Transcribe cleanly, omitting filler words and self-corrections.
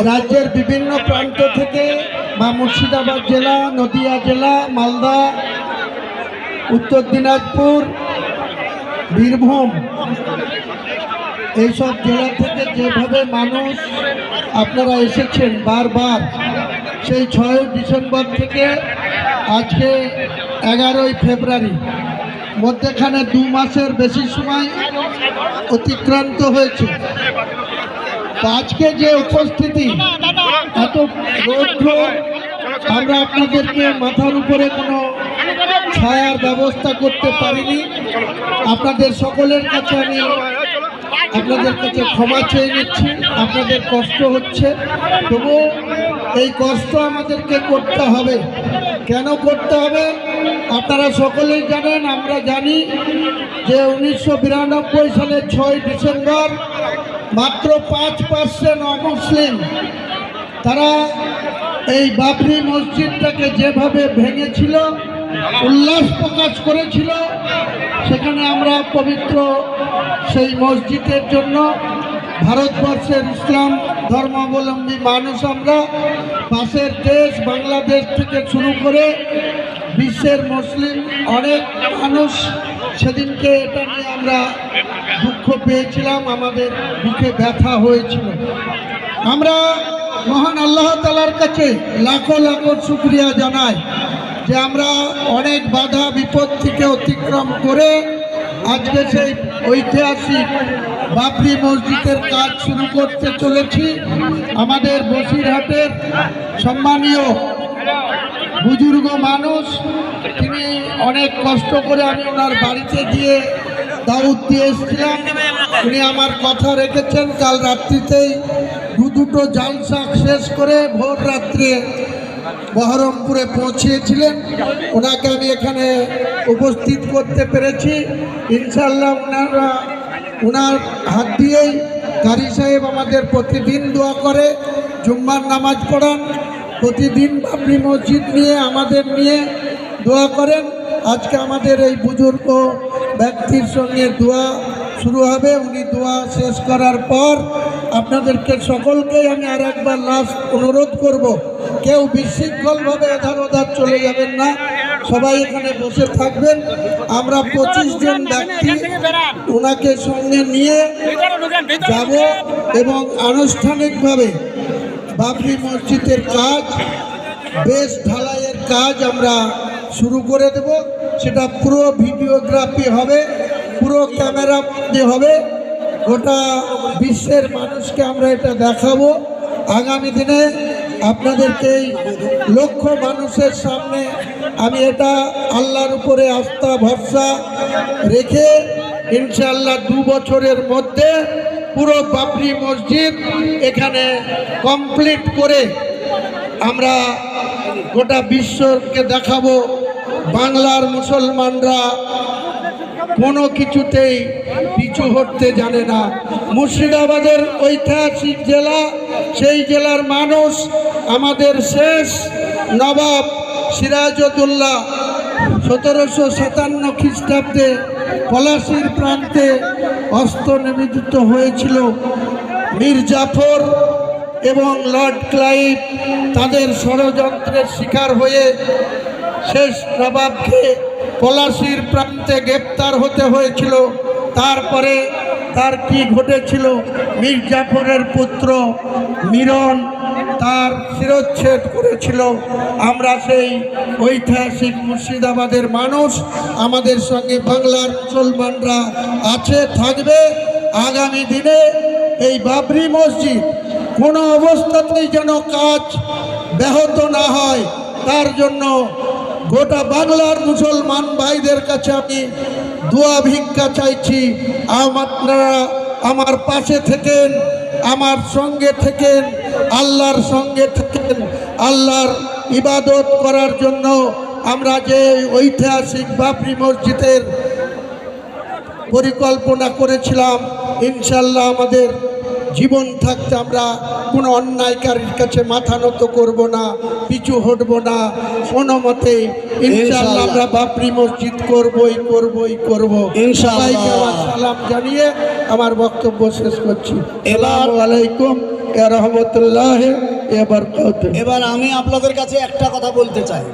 রাজ্যের বিভিন্ন প্রান্ত থেকে বা মুর্শিদাবাদ জেলা, নদিয়া জেলা, মালদা, উত্তর দিনাজপুর, বীরভূম এইসব জেলা থেকে যেভাবে মানুষ আপনারা এসেছেন বারবার, সেই 6 ডিসেম্বর থেকে আজকে 11ই ফেব্রুয়ারি মধ্যেখানে 2 মাসের বেশি সময় অতিক্রান্ত হয়েছে। তো আজকে যে উপস্থিতি এত রৌদ্র, আমরা আপনাদেরকে মাথার উপরে কোনো ছায়ার ব্যবস্থা করতে পারিনি। আপনাদের সকলের কাছে আমি আপনাদের কাছে ক্ষমা চেয়ে নিচ্ছি। আপনাদের কষ্ট হচ্ছে, তবু এই কষ্ট আমাদেরকে করতে হবে। কেন করতে হবে আপনারা সকলেই জানেন, আমরা জানি যে 1992 সালের 6 ডিসেম্বর মাত্র 5% অমুসলিম তারা এই বাবরি মসজিদটাকে যেভাবে ভেঙেছিল, উল্লাস প্রকাশ করেছিল, সেখানে আমরা পবিত্র সেই মসজিদের জন্য ভারতবর্ষের ইসলাম ধর্মাবলম্বী মানুষ, আমরা পাশের দেশ বাংলাদেশ থেকে শুরু করে বিশ্বের মুসলিম অনেক মানুষ সেদিনকে এটা নিয়ে আমরা দুঃখ পেয়েছিলাম, আমাদের বুকে ব্যথা হয়েছিল। আমরা মহান আল্লাহ তাআলার কাছে লাখো লাখো শুকরিয়া জানাই যে আমরা অনেক বাধা বিপত্তিকে অতিক্রম করে আজকে সেই ঐতিহাসিক বাবরি মসজিদের কাজ শুরু করতে চলেছি। আমাদের বসিরহাটের সম্মানীয় বুজুর্গ মানুষ, তিনি অনেক কষ্ট করে, আমি ওনার বাড়িতে গিয়ে দাওয়াত দিয়ে এসেছিলাম, উনি আমার কথা রেখেছেন। কাল রাত্রিতেই দুটো জালসা শেষ করে ভোর রাত্রে বহরমপুরে পৌঁছিয়েছিলেন। ওনাকে আমি এখানে উপস্থিত করতে পেরেছি। ইনশাল্লাহ ওনার হাত দিয়েই কারি সাহেব আমাদের প্রতিদিন দোয়া করে, জুম্মার নামাজ পড়ান, প্রতিদিন বাবরি মসজিদ নিয়ে আমাদের নিয়ে দোয়া করেন। আজকে আমাদের এই বুজুর্গ ব্যক্তির সঙ্গে দোয়া শুরু হবে। উনি দোয়া শেষ করার পর আপনাদেরকে সকলকেই আমি আর একবার লাস্ট অনুরোধ করব, কেউ বিশৃঙ্খলভাবে এধার ওধার চলে যাবেন না, সবাই এখানে বসে থাকবেন। আমরা 25 জন ব্যক্তি ওনাকে সঙ্গে নিয়ে যাব এবং আনুষ্ঠানিকভাবে বাবরি মসজিদের কাজ, বেশ ঢালাইয়ের কাজ আমরা শুরু করে দেব। সেটা পুরো ভিডিওগ্রাফি হবে, পুরো ক্যামেরা হবে, গোটা বিশ্বের মানুষকে আমরা এটা দেখাবো। আগামী দিনে আপনাদেরকে এই লক্ষ মানুষের সামনে আমি এটা আল্লাহর উপরে আস্থা ভরসা রেখে ইনশাআল্লাহ 2 বছরের মধ্যে পুরো বাবরি মসজিদ এখানে কমপ্লিট করে আমরা গোটা বিশ্বকে দেখাবো বাংলার মুসলমানরা কোনো কিছুতেই পিছু হটতে জানে না। মুর্শিদাবাদের ঐতিহাসিক জেলা, সেই জেলার মানুষ আমাদের শেষ নবাব সিরাজউদ্দৌলা 1757 খ্রিস্টাব্দে পলাশীর প্রান্তে অস্ত্র নিবেদিত হয়েছিল। মীর জাফর এবং লর্ড ক্লাইভ তাদের ষড়যন্ত্রের শিকার হয়ে শেষ নবাবকে পলাশীর প্রান্তে গ্রেপ্তার হতে হয়েছিল। তারপরে তার কি ঘটেছিল, মীর জাফরের পুত্র মিরন তার শিরচ্ছেদ করেছিল। আমরা সেই ঐতিহাসিক মুর্শিদাবাদের মানুষ, আমাদের সঙ্গে বাংলার মুসলমানরা আছে, থাকবে। আগামী দিনে এই বাবরি মসজিদ কোনো অবস্থাতেই যেন কাজ ব্যাহত না হয়, তার জন্য গোটা বাংলার মুসলমান ভাইদের কাছে আমি দোয়া ভিক্ষা চাইছি। আপনারা আমার পাশে থেকেন, আমার সঙ্গে থেকেন, আল্লাহর সঙ্গে থেকেন। আল্লাহর ইবাদত করার জন্য আমরা যে ঐতিহাসিক বাবরি মসজিদের পরিকল্পনা করেছিলাম, ইনশাল্লাহ আমাদের জীবন থাকতে আমরা কোনো অন্যায়কারীর কাছে মাথা নত করব না, পিছু হটব না কোনো মতে। ইনশাআল্লাহ আমরা বাবরি মসজিদ করবই করব। সবাইকে আমার সালাম জানিয়ে আমার বক্তব্য শেষ করছি। আসসালামু আলাইকুম। ওয়া রাহমাতুল্লাহি ওয়া বারাকাতুহু। এবার আমি আপনাদের কাছে একটা কথা বলতে চাই।